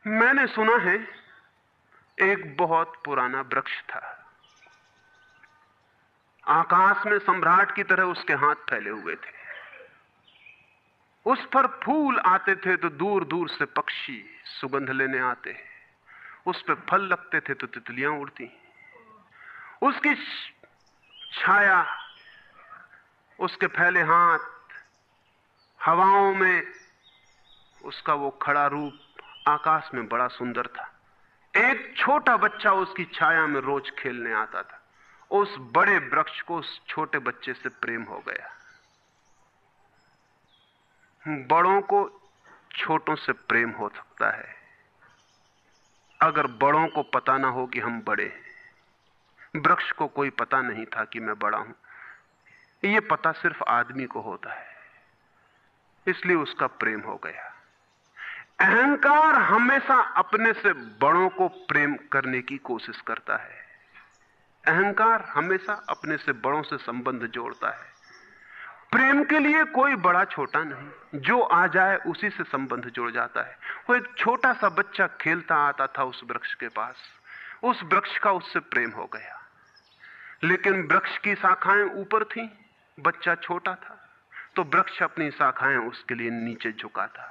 मैंने सुना है एक बहुत पुराना वृक्ष था। आकाश में सम्राट की तरह उसके हाथ फैले हुए थे। उस पर फूल आते थे तो दूर दूर से पक्षी सुगंध लेने आते। उस पर फल लगते थे तो तितलियां उड़ती। उसकी छाया, उसके फैले हाथ, हवाओं में उसका वो खड़ा रूप आकाश में बड़ा सुंदर था। एक छोटा बच्चा उसकी छाया में रोज खेलने आता था। उस बड़े वृक्ष को उस छोटे बच्चे से प्रेम हो गया। बड़ों को छोटों से प्रेम हो सकता है अगर बड़ों को पता ना हो कि हम बड़े हैं। वृक्ष को कोई पता नहीं था कि मैं बड़ा हूं। यह पता सिर्फ आदमी को होता है, इसलिए उसका प्रेम हो गया। अहंकार हमेशा अपने से बड़ों को प्रेम करने की कोशिश करता है। अहंकार हमेशा अपने से बड़ों से संबंध जोड़ता है। प्रेम के लिए कोई बड़ा छोटा नहीं, जो आ जाए उसी से संबंध जुड़ जाता है। वो एक छोटा सा बच्चा खेलता आता था उस वृक्ष के पास। उस वृक्ष का उससे प्रेम हो गया। लेकिन वृक्ष की शाखाएं ऊपर थीं, बच्चा छोटा था, तो वृक्ष अपनी शाखाएं उसके लिए नीचे झुका था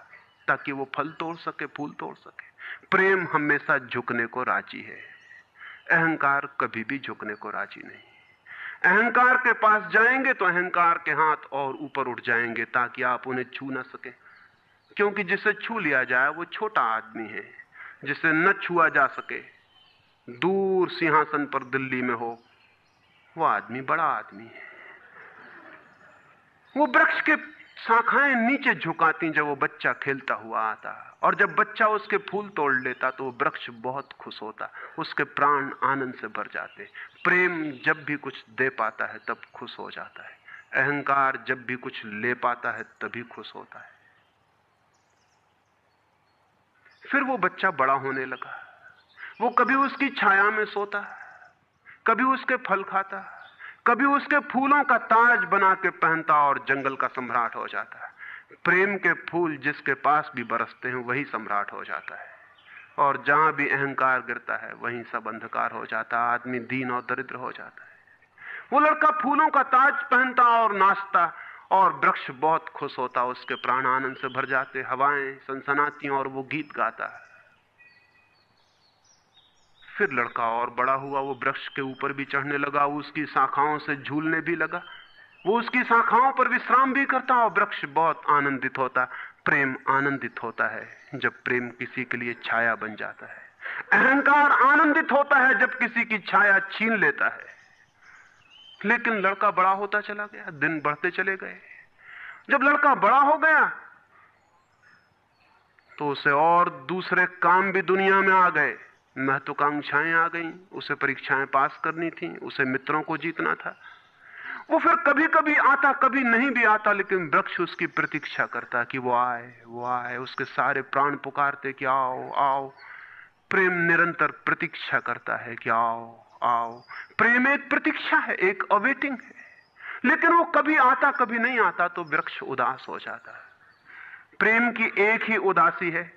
ताकि वो फल तोड़ सके, फूल तोड़ सके। प्रेम हमेशा झुकने को राजी है, अहंकार कभी भी झुकने को राजी नहीं। अहंकार के पास जाएंगे तो अहंकार के हाथ और ऊपर उठ जाएंगे ताकि आप उन्हें छू ना सके, क्योंकि जिसे छू लिया जाए वो छोटा आदमी है। जिसे न छुआ जा सके, दूर सिंहासन पर दिल्ली में हो, वो आदमी बड़ा आदमी है। वो वृक्ष के शाखाएं नीचे झुकाती जब वो बच्चा खेलता हुआ आता, और जब बच्चा उसके फूल तोड़ लेता तो वो वृक्ष बहुत खुश होता, उसके प्राण आनंद से भर जाते। प्रेम जब भी कुछ दे पाता है तब खुश हो जाता है। अहंकार जब भी कुछ ले पाता है तभी खुश होता है। फिर वो बच्चा बड़ा होने लगा। वो कभी उसकी छाया में सोता, कभी उसके फल खाता, कभी उसके फूलों का ताज बना के पहनता और जंगल का सम्राट हो जाता है। प्रेम के फूल जिसके पास भी बरसते हैं वही सम्राट हो जाता है, और जहां भी अहंकार गिरता है वहीं सब अंधकार हो जाता है। आदमी दीन और दरिद्र हो जाता है। वो लड़का फूलों का ताज पहनता और नाचता, और वृक्ष बहुत खुश होता, उसके प्राण आनंद से भर जाते, हवाएं सनसनाती और वो गीत गाता है। फिर लड़का और बड़ा हुआ, वो वृक्ष के ऊपर भी चढ़ने लगा, उसकी शाखाओं से झूलने भी लगा, वो उसकी शाखाओं पर विश्राम भी करता, और वृक्ष बहुत आनंदित होता। प्रेम आनंदित होता है जब प्रेम किसी के लिए छाया बन जाता है। अहंकार आनंदित होता है जब किसी की छाया छीन लेता है। लेकिन लड़का बड़ा होता चला गया, दिन बढ़ते चले गए। जब लड़का बड़ा हो गया तो उसे और दूसरे काम भी दुनिया में आ गए, महत्वाकांक्षाएं आ गईं। उसे परीक्षाएं पास करनी थी, उसे मित्रों को जीतना था। वो फिर कभी कभी आता, कभी नहीं भी आता, लेकिन वृक्ष उसकी प्रतीक्षा करता कि वो आए, वो आए। उसके सारे प्राण पुकारते कि आओ आओ। प्रेम निरंतर प्रतीक्षा करता है कि आओ आओ। प्रेम एक प्रतीक्षा है, एक अवेटिंग है। लेकिन वो कभी आता कभी नहीं आता तो वृक्ष उदास हो जाता है। प्रेम की एक ही उदासी है,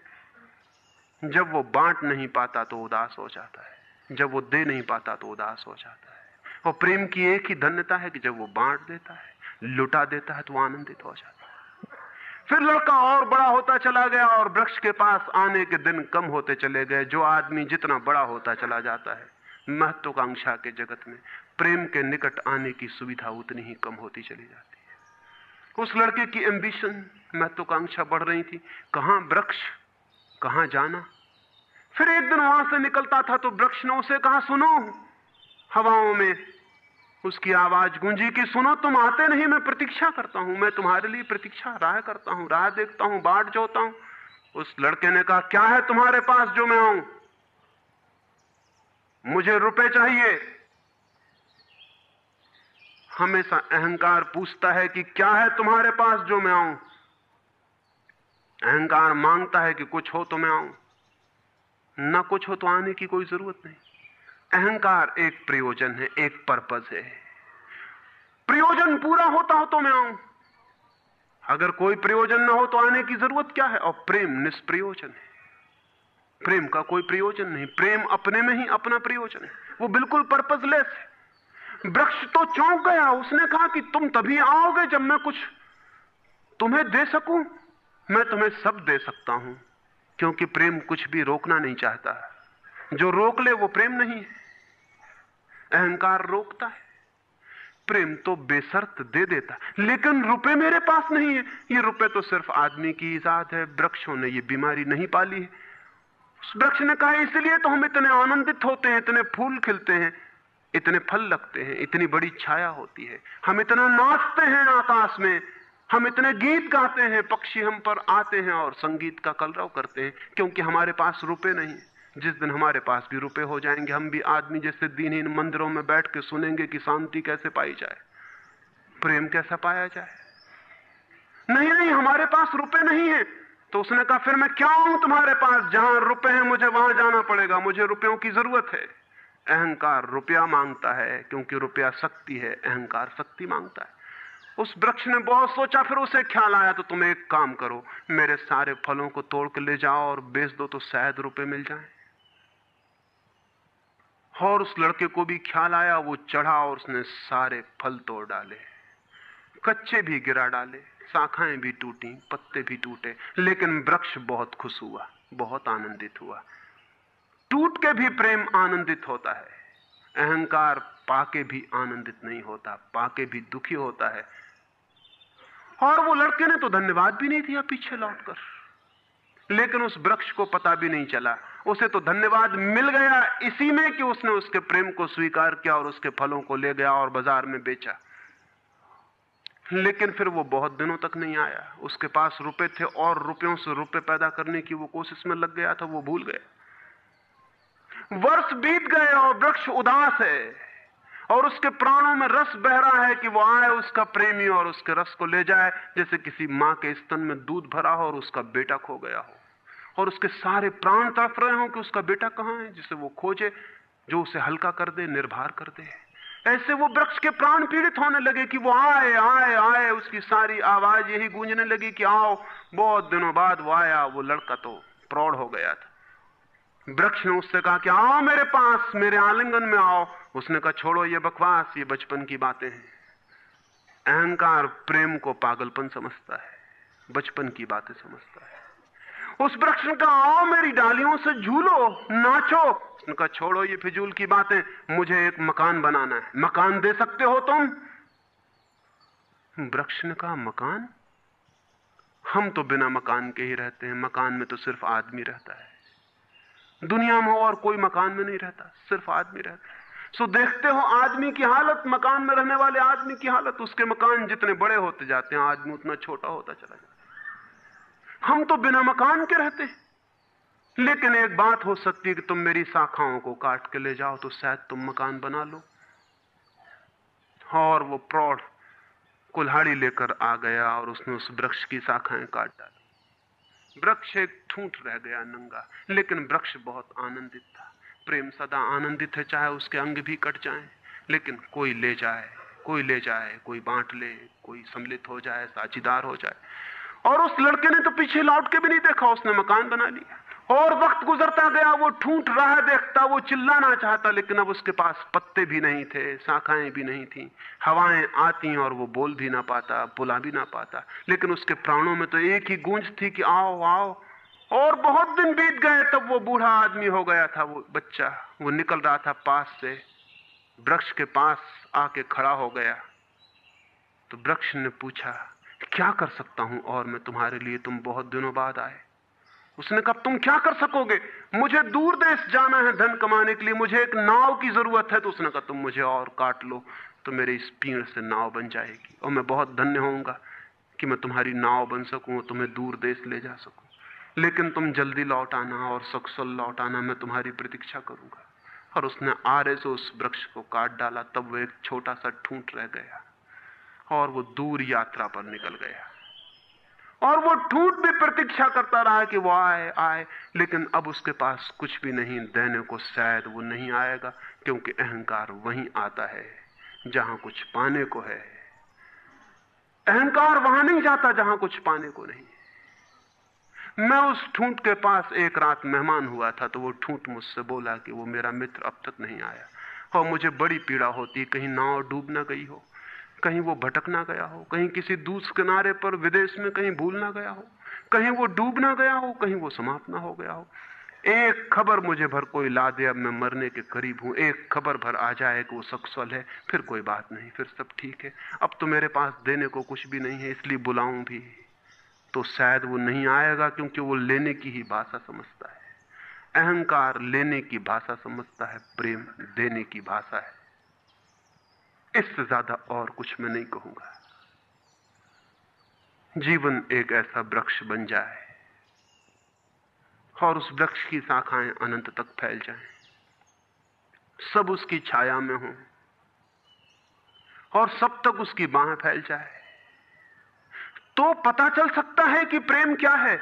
जब वो बांट नहीं पाता तो उदास हो जाता है, जब वो दे नहीं पाता तो उदास हो जाता है। और प्रेम की एक ही धन्यता है कि जब वो बांट देता है, लुटा देता है तो आनंदित हो जाता है। फिर लड़का और बड़ा होता चला गया और वृक्ष के पास आने के दिन कम होते चले गए। जो आदमी जितना बड़ा होता चला जाता है महत्वाकांक्षा के जगत में, प्रेम के निकट आने की सुविधा उतनी ही कम होती चली जाती है। उस लड़के की एम्बिशन, महत्वाकांक्षा बढ़ रही थी। कहां वृक्ष, कहां जाना। फिर एक दिन वहां से निकलता था तो वृक्ष ने उसे कहा, सुनो। हवाओं में उसकी आवाज गूंजी कि सुनो, तुम आते नहीं, मैं प्रतीक्षा करता हूं, मैं तुम्हारे लिए प्रतीक्षा, राह करता हूं, राह देखता हूं, बाट जोता हूं। उस लड़के ने कहा, क्या है तुम्हारे पास जो मैं आऊं? मुझे रुपए चाहिए। हमेशा अहंकार पूछता है कि क्या है तुम्हारे पास जो मैं आऊं। अहंकार मांगता है कि कुछ हो तो मैं आऊं, ना कुछ हो तो आने की कोई जरूरत नहीं। अहंकार एक प्रयोजन है, एक पर्पस है। प्रयोजन पूरा होता हो तो मैं आऊं, अगर कोई प्रयोजन ना हो तो आने की जरूरत क्या है। और प्रेम निष्प्रयोजन है। प्रेम का कोई प्रयोजन नहीं। प्रेम अपने में ही अपना प्रयोजन है, वो बिल्कुल पर्पसलेस है। वृक्ष तो चौंक गया, उसने कहा कि तुम तभी आओगे जब मैं कुछ तुम्हें दे सकूं। मैं तुम्हें सब दे सकता हूं, क्योंकि प्रेम कुछ भी रोकना नहीं चाहता। जो रोक ले वो प्रेम नहीं है। अहंकार रोकता है, प्रेम तो बेशर्त दे देता। लेकिन रुपए मेरे पास नहीं है। ये रुपए तो सिर्फ आदमी की इजाद है, वृक्षों ने ये बीमारी नहीं पाली है। उस वृक्ष ने कहा इसलिए तो हम इतने आनंदित होते हैं, इतने फूल खिलते हैं, इतने फल लगते हैं, इतनी बड़ी छाया होती है, हम इतना नाचते हैं आकाश में, हम इतने गीत गाते हैं, पक्षी हम पर आते हैं और संगीत का कलरव करते हैं, क्योंकि हमारे पास रुपए नहीं। जिस दिन हमारे पास भी रुपए हो जाएंगे, हम भी आदमी जैसे दीनहीन मंदिरों में बैठ के सुनेंगे कि शांति कैसे पाई जाए, प्रेम कैसा पाया जाए। नहीं नहीं, हमारे पास रुपए नहीं है। तो उसने कहा फिर मैं क्या आऊं तुम्हारे पास, जहां रुपए हैं मुझे वहां जाना पड़ेगा, मुझे रुपयों की जरूरत है। अहंकार रुपया मांगता है, क्योंकि रुपया शक्ति है, अहंकार शक्ति मांगता है। उस वृक्ष ने बहुत सोचा, फिर उसे ख्याल आया तो तुम एक काम करो, मेरे सारे फलों को तोड़ के ले जाओ और बेच दो तो शायद रुपए मिल जाएं। और उस लड़के को भी ख्याल आया, वो चढ़ा और उसने सारे फल तोड़ डाले, कच्चे भी गिरा डाले, शाखाएं भी टूटी, पत्ते भी टूटे, लेकिन वृक्ष बहुत खुश हुआ, बहुत आनंदित हुआ। टूट के भी प्रेम आनंदित होता है। अहंकार पाके भी आनंदित नहीं होता, पाके भी दुखी होता है। और वो लड़के ने तो धन्यवाद भी नहीं दिया पीछे लौटकर, लेकिन उस वृक्ष को पता भी नहीं चला, उसे तो धन्यवाद मिल गया इसी में कि उसने उसके प्रेम को स्वीकार किया और उसके फलों को ले गया और बाजार में बेचा। लेकिन फिर वो बहुत दिनों तक नहीं आया। उसके पास रुपए थे और रुपयों से रुपए पैदा करने की वो कोशिश में लग गया था, वो भूल गया। वर्ष बीत गए और वृक्ष उदास है और उसके प्राणों में रस बह रहा है कि वो आए उसका प्रेमी और उसके रस को ले जाए, जैसे किसी मां के स्तन में दूध भरा हो और उसका बेटा खो गया हो, और उसके सारे प्राण तड़प रहे हो कि उसका बेटा कहां है, जिसे वो खोजे, जो उसे हल्का कर दे, निर्भर कर दे। ऐसे वो वृक्ष के प्राण पीड़ित होने लगे कि वो आए आए आए, उसकी सारी आवाज यही गूंजने लगी कि आओ। बहुत दिनों बाद वो आया। वो लड़का तो प्रौढ़ हो गया था। वृक्ष ने उससे कहा कि आओ मेरे पास, मेरे आलिंगन में आओ। उसने कहा छोड़ो ये बकवास, ये बचपन की बातें हैं। अहंकार प्रेम को पागलपन समझता है, बचपन की बातें समझता है। उस वृक्ष ने कहा आओ मेरी डालियों से झूलो, नाचो। उसने कहा छोड़ो ये फिजूल की बातें, मुझे एक मकान बनाना है। मकान दे सकते हो तुम? वृक्ष ने कहा मकान? हम तो बिना मकान के ही रहते हैं, मकान में तो सिर्फ आदमी रहता है। दुनिया में और कोई मकान में नहीं रहता, सिर्फ आदमी रहता है। सो देखते हो आदमी की हालत, मकान में रहने वाले आदमी की हालत। उसके मकान जितने बड़े होते जाते हैं, आदमी उतना छोटा होता चला जाता है। हम तो बिना मकान के रहते हैं। लेकिन एक बात हो सकती है कि तुम मेरी शाखाओं को काट के ले जाओ तो शायद तुम मकान बना लो। और वो प्रौढ़ कुल्हाड़ी लेकर आ गया और उसने उस वृक्ष की शाखाएं काट डाली। वृक्ष एक ठूंठ रह गया नंगा, लेकिन वृक्ष बहुत आनंदित था। प्रेम सदा आनंदित है, चाहे उसके अंग भी कट जाएं, लेकिन कोई ले जाए, कोई ले जाए, कोई बांट ले, कोई सम्मिलित हो जाए, साझीदार हो जाए। और उस लड़के ने तो पीछे लौट के भी नहीं देखा, उसने मकान बना लिया। और वक्त गुजरता गया, वो ठूंठ रहा देखता, वो चिल्लाना चाहता, लेकिन अब उसके पास पत्ते भी नहीं थे, शाखाएं भी नहीं थी, हवाएं आती और वो बोल भी ना पाता, बुला भी ना पाता। लेकिन उसके प्राणों में तो एक ही गूंज थी कि आओ आओ। और बहुत दिन बीत गए, तब वो बूढ़ा आदमी हो गया था। वो बच्चा, वो निकल रहा था पास से, वृक्ष के पास आके खड़ा हो गया। तो वृक्ष ने पूछा क्या कर सकता हूं और मैं तुम्हारे लिए, तुम बहुत दिनों बाद आए। उसने कहा तुम क्या कर सकोगे? मुझे दूर देश जाना है धन कमाने के लिए, मुझे एक नाव की जरूरत है। तो उसने कहा तुम मुझे और काट लो तो मेरे इस पीड़ से नाव बन जाएगी, और मैं बहुत धन्य होऊंगा कि मैं तुम्हारी नाव बन सकूं और तुम्हें दूर देश ले जा सकूं। लेकिन तुम जल्दी लौट आना और सकुशल लौट आना, मैं तुम्हारी प्रतीक्षा करूंगा। और उसने आरे से उस वृक्ष को काट डाला। तब वो एक छोटा सा ठूंठ रह गया और वो दूर यात्रा पर निकल गया। और वो ठूंठ भी प्रतीक्षा करता रहा कि वो आए आए, लेकिन अब उसके पास कुछ भी नहीं देने को। शायद वो नहीं आएगा, क्योंकि अहंकार वहीं आता है जहां कुछ पाने को है। अहंकार वहां नहीं जाता जहां कुछ पाने को नहीं। मैं उस ठूंठ के पास एक रात मेहमान हुआ था, तो वो ठूंठ मुझसे बोला कि वो मेरा मित्र अब तक नहीं आया। और मुझे बड़ी पीड़ा होती, कहीं नाव डूब ना गई हो, कहीं वो भटक ना गया हो, कहीं किसी दूसरे किनारे पर विदेश में कहीं भूल ना गया हो, कहीं वो डूब ना गया हो, कहीं वो समाप्त ना हो गया हो। एक खबर मुझे भर कोई ला दे, अब मैं मरने के करीब हूं, एक खबर भर आ जाए कि वो सकुशल है, फिर कोई बात नहीं, फिर सब ठीक है। अब तो मेरे पास देने को कुछ भी नहीं है, इसलिए बुलाऊं भी तो शायद वो नहीं आएगा, क्योंकि वो लेने की ही भाषा समझता है। अहंकार लेने की भाषा समझता है, प्रेम देने की भाषा है। इससे ज्यादा और कुछ मैं नहीं कहूंगा। जीवन एक ऐसा वृक्ष बन जाए और उस वृक्ष की शाखाएं अनंत तक फैल जाएं, सब उसकी छाया में हों और सब तक उसकी बाहें फैल जाए, तो पता चल सकता है कि प्रेम क्या है।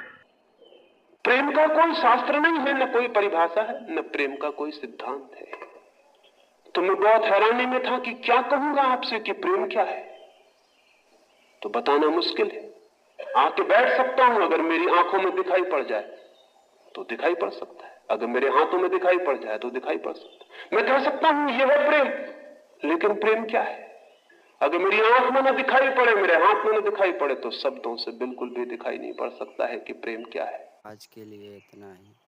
प्रेम का कोई शास्त्र नहीं है, न कोई परिभाषा है, न प्रेम का कोई सिद्धांत है। तो मैं बहुत हैरानी में था कि क्या कहूंगा आपसे कि प्रेम क्या है। तो बताना मुश्किल है। आके बैठ सकता हूं, अगर मेरी आंखों में दिखाई पड़ जाए तो दिखाई पड़ सकता है, अगर मेरे हाथों में दिखाई पड़ जाए तो दिखाई पड़ सकता है। मैं कह सकता हूं यह है प्रेम, लेकिन प्रेम क्या है? अगर मेरी आंख में न दिखाई पड़े, मेरे हाथ में न दिखाई पड़े, तो शब्दों से बिल्कुल भी दिखाई नहीं पड़ सकता है कि प्रेम क्या है। आज के लिए इतना ही।